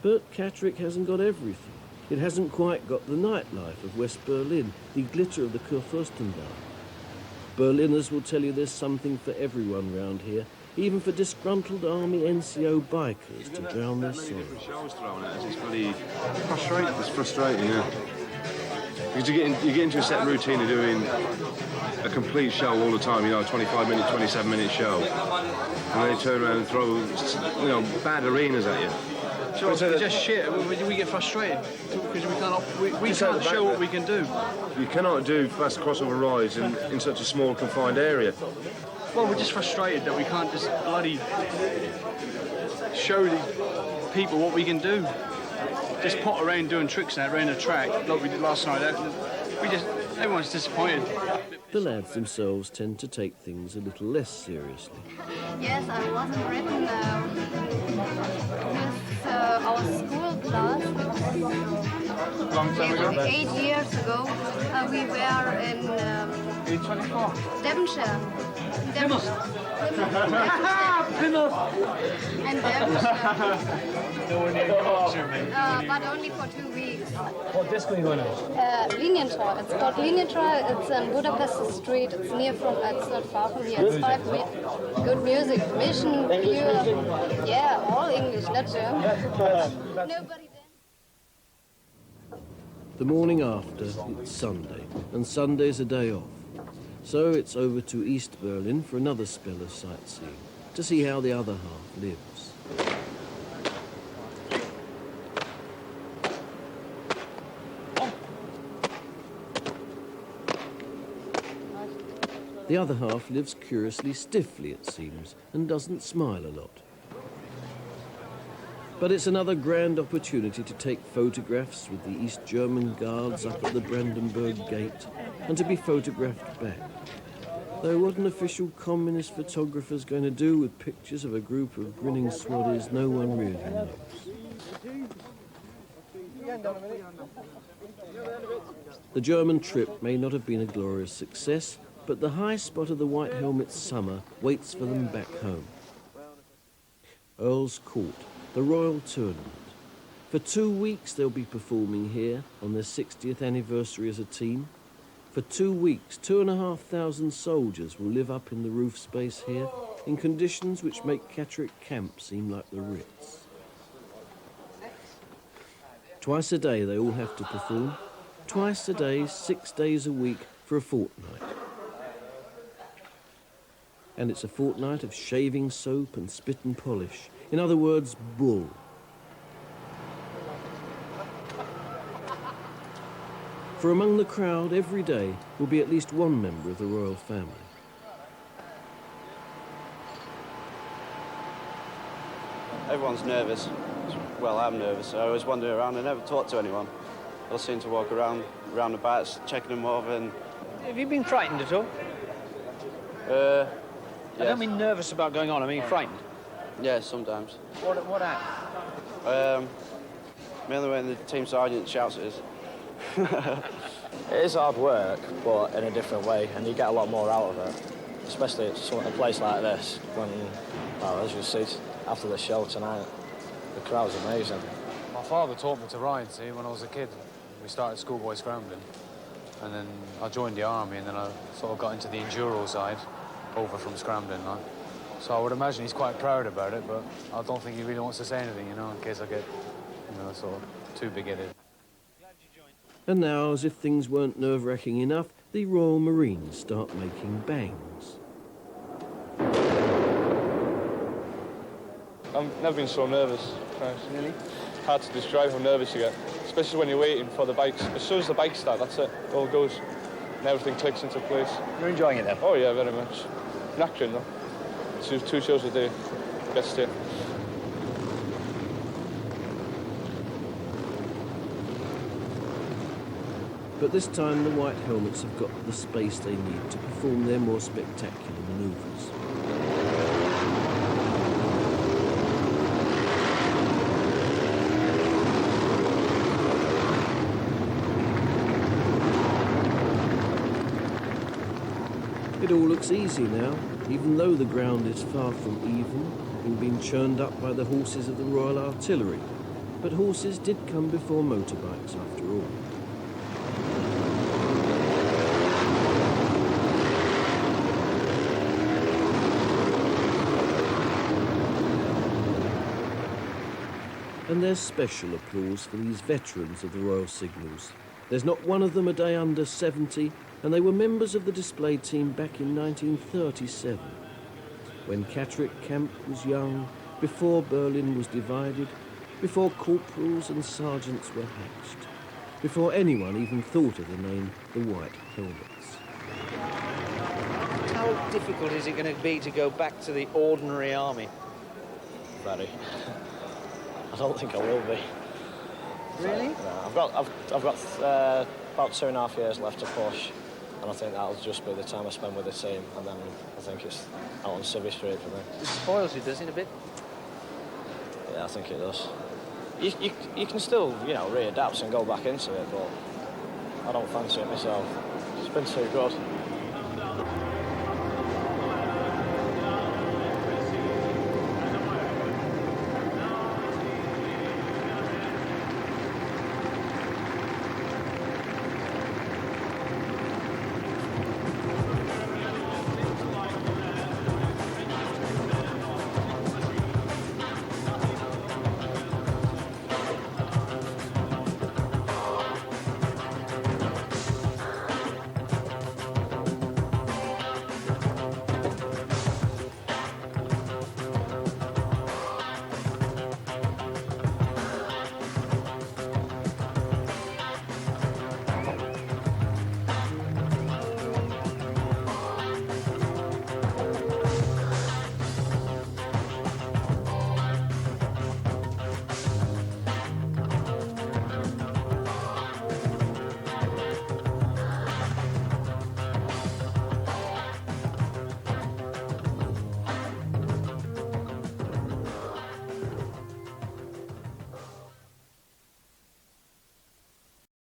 But Catterick hasn't got everything. It hasn't quite got the nightlife of West Berlin, the glitter of the Kurfürstendamm. Berliners will tell you there's something for everyone round here, even for disgruntled army NCO bikers to drown their sorrows. It's bloody frustrating. It's frustrating, yeah. Because you get into a set routine of doing a complete show all the time, you know, a 25-minute, 27-minute show. And then they turn around and throw, you know, bad arenas at you. Sure, it's just shit. We get frustrated because we can't show what we can do. You cannot do fast crossover rides in such a small, confined area. Well, we're just frustrated that we can't just bloody show the people what we can do. Just pot around doing tricks out around the track like we did last night. Everyone's disappointed. The lads themselves tend to take things a little less seriously. Yes, I was in Britain with our school class. Long time ago? 8 years ago, we were in Devonshire. Plymouth. And Devonshire. But only for 2 weeks. What disco are you going to? Linienthal. It's called Linienthal. It's in Budapest Street. It's it's not far from here. It's good music. Mission, pure. Yeah, all English, not German. Nobody there. The morning after, it's Sunday, and Sunday's a day off. So it's over to East Berlin for another spell of sightseeing, to see how the other half lives. The other half lives curiously stiffly, it seems, and doesn't smile a lot. But it's another grand opportunity to take photographs with the East German guards up at the Brandenburg Gate, and to be photographed back. Though what an official communist photographer's going to do with pictures of a group of grinning swaddies, no one really knows. The German trip may not have been a glorious success, but the high spot of the White Helmet's summer waits for them back home. Earl's Court, the Royal Tournament. For 2 weeks they'll be performing here on their 60th anniversary as a team. For 2 weeks, 2,500 soldiers will live up in the roof space here in conditions which make Catterick Camp seem like the Ritz. Twice a day they all have to perform. Twice a day, 6 days a week for a fortnight. And it's a fortnight of shaving soap and spit and polish. In other words, bull. For among the crowd every day will be at least one member of the royal family. Everyone's nervous. Well, I'm nervous. I always wander around. I never talk to anyone. I just seem to walk around the bats, checking them over. And Have you been frightened at all? Yes. I don't mean nervous about going on, I mean frightened. Yeah, sometimes. What at? Mainly when the team sergeant shouts at us. It is hard work, but in a different way, and you get a lot more out of it. Especially at a place like this, when, well, as you see, after the show tonight, the crowd's amazing. My father taught me to ride, see, when I was a kid. We started schoolboy scrambling, and then I joined the army, and then I sort of got into the enduro side, over from scrambling, like. So I would imagine he's quite proud about it, but I don't think he really wants to say anything, you know, in case I get, you know, sort of too big-headed. And now, as if things weren't nerve-wracking enough, the Royal Marines start making bangs. I've never been so nervous. Really? Hard to describe how nervous you get, especially when you're waiting for the bikes. As soon as the bikes start, that's it. It all goes, and everything clicks into place. You're enjoying it then? Oh yeah, very much. Knackered though. So 2 shows a day. Gets to you. But this time the White Helmets have got the space they need to perform their more spectacular manoeuvres. It all looks easy now, even though the ground is far from even, having been churned up by the horses of the Royal Artillery. But horses did come before motorbikes after all. And there's special applause for these veterans of the Royal Signals. There's not one of them a day under 70, and they were members of the display team back in 1937, when Catterick Camp was young, before Berlin was divided, before corporals and sergeants were hatched, before anyone even thought of the name the White Helmets. How difficult is it going to be to go back to the ordinary army? Very. I don't think I will be. Really? No, I've got about 2.5 years left to push, and I think that'll just be the time I spend with the team, and then I think it's out on Civvy Street for me. It spoils you, doesn't it, a bit? Yeah, I think it does. You can still, you know, readapt and go back into it, but I don't fancy it myself. It's been too good.